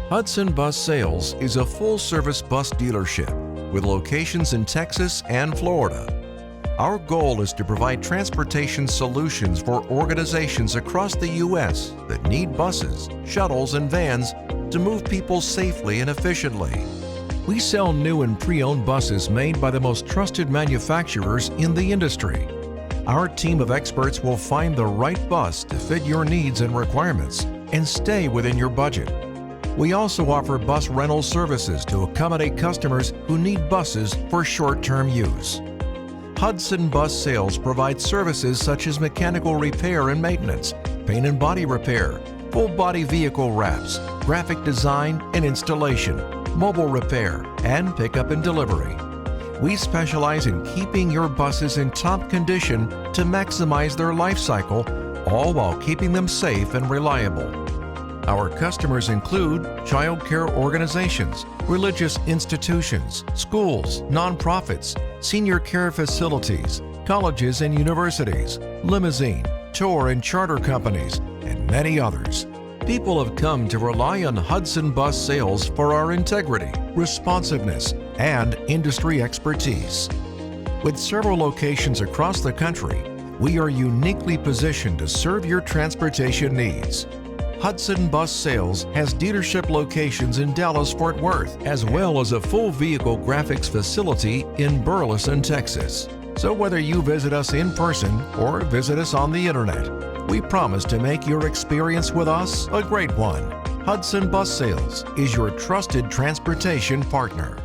Hudson Bus Sales is a full-service bus dealership with locations in Texas and Florida. Our goal is to provide transportation solutions for organizations across the U.S. that need buses, shuttles, and vans to move people safely and efficiently. We sell new and pre-owned buses made by the most trusted manufacturers in the industry. Our team of experts will find the right bus to fit your needs and requirements and stay within your budget. We also offer bus rental services to accommodate customers who need buses for short-term use. Hudson Bus Sales provides services such as mechanical repair and maintenance, paint and body repair, full-body vehicle wraps, graphic design and installation, mobile repair, and pickup and delivery. We specialize in keeping your buses in top condition to maximize their life cycle, all while keeping them safe and reliable. Our customers include child care organizations, religious institutions, schools, nonprofits, senior care facilities, colleges and universities, limousine, tour and charter companies, and many others. People have come to rely on Hudson Bus Sales for our integrity, responsiveness, and industry expertise. With several locations across the country, we are uniquely positioned to serve your transportation needs. Hudson Bus Sales has dealership locations in Dallas-Fort Worth, as well as a full vehicle graphics facility in Burleson, Texas. So whether you visit us in person or visit us on the internet, we promise to make your experience with us a great one. Hudson Bus Sales is your trusted transportation partner.